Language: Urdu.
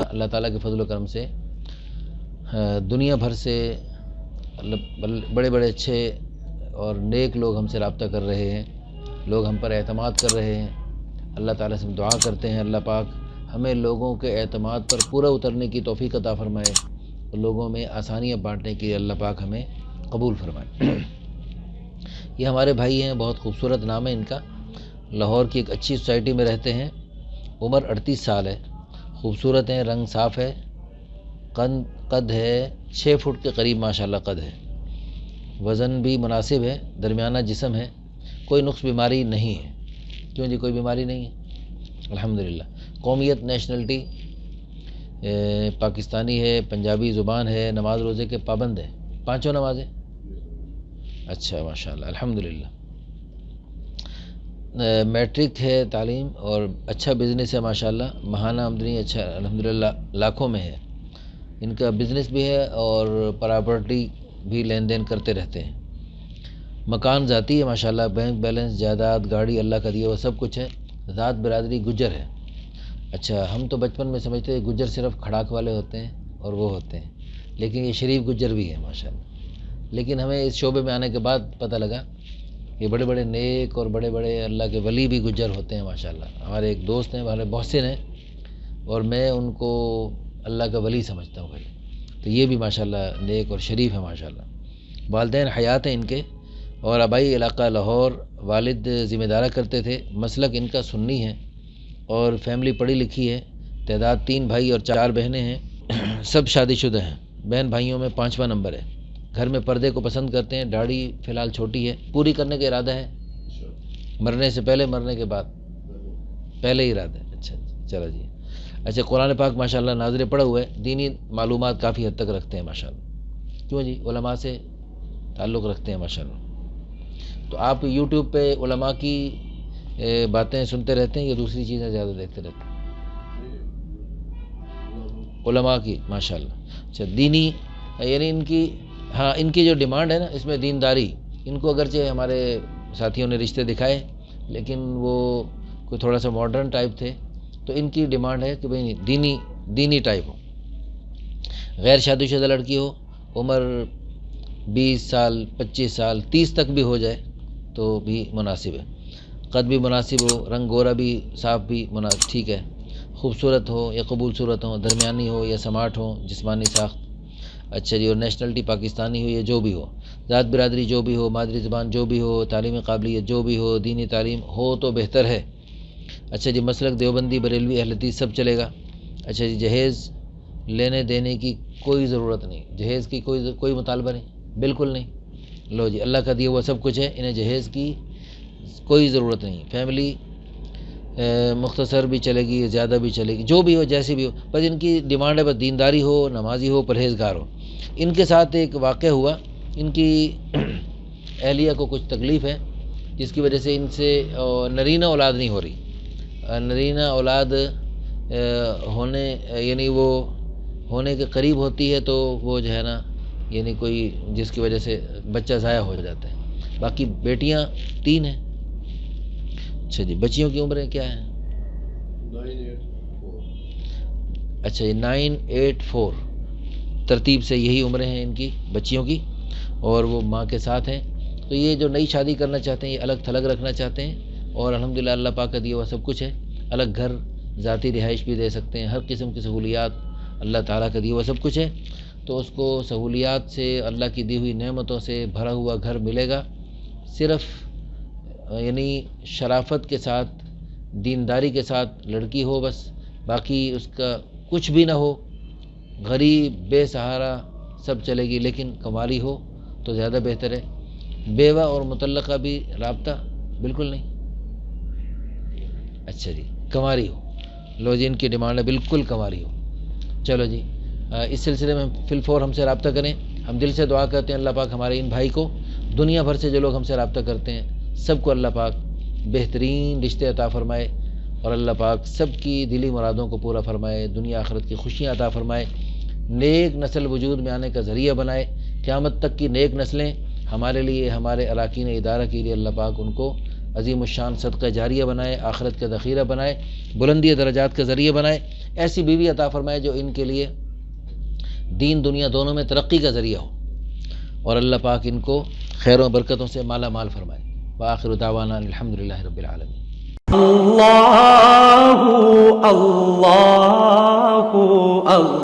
اللہ تعالیٰ کے فضل و کرم سے دنیا بھر سے بڑے بڑے اچھے اور نیک لوگ ہم سے رابطہ کر رہے ہیں، لوگ ہم پر اعتماد کر رہے ہیں۔ اللہ تعالیٰ سے ہم دعا کرتے ہیں اللہ پاک ہمیں لوگوں کے اعتماد پر پورا اترنے کی توفیق عطا فرمائے اور لوگوں میں آسانیاں بانٹنے کی اللہ پاک ہمیں قبول فرمائے۔ یہ ہمارے بھائی ہیں، بہت خوبصورت نام ہے ان کا، لاہور کی ایک اچھی سوسائٹی میں رہتے ہیں، عمر 38 سال ہے، خوبصورت ہیں، رنگ صاف ہے، قد ہے 6 فٹ کے قریب ماشاءاللہ قد ہے، وزن بھی مناسب ہے، درمیانہ جسم ہے، کوئی نقص بیماری نہیں ہے۔ کیوں جی کوئی بیماری نہیں ہے؟ الحمدللہ۔ قومیت نیشنلٹی پاکستانی ہے، پنجابی زبان ہے، نماز روزے کے پابند ہے، 5 نمازیں؟ اچھا ماشاءاللہ الحمدللہ۔ میٹرک ہے تعلیم اور اچھا بزنس ہے ماشاءاللہ، ماہانہ آمدنی اچھا الحمدللہ لاکھوں میں ہے، ان کا بزنس بھی ہے اور پراپرٹی بھی لین دین کرتے رہتے ہیں، مکان ذاتی ہے ماشاءاللہ، بینک بیلنس، جائیداد، گاڑی اللہ کا دیا وہ سب کچھ ہے، ذات برادری گجر ہے۔ اچھا ہم تو بچپن میں سمجھتے ہیں گجر صرف کھڑاک والے ہوتے ہیں اور وہ ہوتے ہیں، لیکن یہ شریف گجر بھی ہے ماشاءاللہ، لیکن ہمیں اس شعبے میں آنے کے بعد پتہ لگا یہ بڑے بڑے نیک اور بڑے بڑے اللہ کے ولی بھی گجر ہوتے ہیں ماشاءاللہ۔ ہمارے ایک دوست ہیں، ہمارے محسن ہیں، اور میں ان کو اللہ کا ولی سمجھتا ہوں بھائی، تو یہ بھی ماشاءاللہ نیک اور شریف ہے ماشاءاللہ۔ والدین حیات ہیں ان کے، اور آبائی علاقہ لاہور، والد ذمہ دارہ کرتے تھے، مسلک ان کا سنی ہے، اور فیملی پڑھی لکھی ہے، تعداد 3 بھائی اور 4 بہنیں ہیں، سب شادی شدہ ہیں، بہن بھائیوں میں 5واں نمبر ہے، گھر میں پردے کو پسند کرتے ہیں، داڑھی فی الحال چھوٹی ہے، پوری کرنے کا ارادہ ہے، مرنے سے پہلے مرنے کے بعد؟ پہلے ہی ارادہ ہے، اچھا چلو جی۔ اچھا قرآن پاک ماشاءاللہ ناظر پڑھا ہوا ہے، دینی معلومات کافی حد تک رکھتے ہیں ماشاءاللہ، کیوں جی علماء سے تعلق رکھتے ہیں ماشاءاللہ۔ تو آپ یوٹیوب پہ علماء کی باتیں سنتے رہتے ہیں یا دوسری چیزیں زیادہ دیکھتے رہتے ہیں؟ علماء کی ماشاءاللہ۔ اچھا دینی یعنی ان کی جو ڈیمانڈ ہے نا اس میں دینداری، ان کو اگرچہ ہمارے ساتھیوں نے رشتے دکھائے لیکن وہ کوئی تھوڑا سا ماڈرن ٹائپ تھے، تو ان کی ڈیمانڈ ہے کہ بھئی دینی ٹائپ ہو، غیر شادی شدہ لڑکی ہو، عمر 20 سال 25 سال 30 تک بھی ہو جائے تو بھی مناسب ہے، قد بھی مناسب ہو، رنگ گورا بھی صاف بھی ٹھیک ہے، خوبصورت ہو یا قبول صورت ہو، درمیانی ہو یا سماٹ ہو، جسمانی ساخت اچھا جی، اور نیشنلٹی پاکستانی ہو یا جو بھی ہو، ذات برادری جو بھی ہو، مادری زبان جو بھی ہو، تعلیمی قابلیت جو بھی ہو، دینی تعلیم ہو تو بہتر ہے۔ اچھا جی مسلک دیوبندی، بریلوی، اہل حدیث سب چلے گا۔ اچھا جی جہیز لینے دینے کی کوئی ضرورت نہیں، جہیز کی کوئی مطالبہ نہیں، بالکل نہیں، لو جی اللہ کا دیا ہوا سب کچھ ہے، انہیں جہیز کی کوئی ضرورت نہیں، فیملی مختصر بھی چلے گی، زیادہ بھی چلے گی، جو بھی ہو جیسی بھی ہو، بس ان کی ڈیمانڈ ہے بس دینداری ہو، نمازی ہو، پرہیزگار ہو۔ ان کے ساتھ ایک واقعہ ہوا، ان کی اہلیہ کو کچھ تکلیف ہے جس کی وجہ سے ان سے نرینہ اولاد نہیں ہو رہی، نرینہ اولاد یعنی وہ ہونے کے قریب ہوتی ہے تو وہ جو ہے نا یعنی کوئی جس کی وجہ سے بچہ ضائع ہو جاتا ہے، باقی بیٹیاں 3 ہیں۔ اچھا جی بچیوں کی عمریں کیا ہیں؟ 9 8 4۔ اچھا جی 9 8 4 ترتیب سے یہی عمریں ہیں ان کی بچیوں کی، اور وہ ماں کے ساتھ ہیں، تو یہ جو نئی شادی کرنا چاہتے ہیں یہ الگ تھلگ رکھنا چاہتے ہیں، اور الحمدللہ اللہ پاک کا دیا ہوا سب کچھ ہے، الگ گھر ذاتی رہائش بھی دے سکتے ہیں، ہر قسم کی سہولیات اللہ تعالیٰ کا دیا ہوا سب کچھ ہے، تو اس کو سہولیات سے اللہ کی دی ہوئی نعمتوں سے بھرا ہوا گھر ملے گا، صرف یعنی شرافت کے ساتھ دینداری کے ساتھ لڑکی ہو بس، باقی اس کا کچھ بھی نہ ہو، غریب بے سہارا سب چلے گی، لیکن کماری ہو تو زیادہ بہتر ہے، بیوہ اور مطلقہ بھی رابطہ بالکل نہیں، اچھا جی کماری ہو، لو جی ان کی ڈیمانڈ ہے بالکل کماری ہو۔ چلو جی اس سلسلے میں فی الفور ہم سے رابطہ کریں، ہم دل سے دعا کرتے ہیں اللہ پاک ہمارے ان بھائی کو، دنیا بھر سے جو لوگ ہم سے رابطہ کرتے ہیں سب کو اللہ پاک بہترین رشتے عطا فرمائے، اور اللہ پاک سب کی دلی مرادوں کو پورا فرمائے، دنیا آخرت کی خوشیاں عطا فرمائے، نیک نسل وجود میں آنے کا ذریعہ بنائے، قیامت تک کی نیک نسلیں ہمارے لیے، ہمارے اراکین ادارہ کے لیے اللہ پاک ان کو عظیم الشان صدقہ جاریہ بنائے، آخرت کا ذخیرہ بنائے، بلندی درجات کا ذریعہ بنائے، ایسی بیوی عطا فرمائے جو ان کے لیے دین دنیا دونوں میں ترقی کا ذریعہ ہو، اور اللہ پاک ان کو خیر و برکتوں سے مالا مال فرمائے۔ وآخر دعوانا الحمدللہ رب العالمین۔ اللہ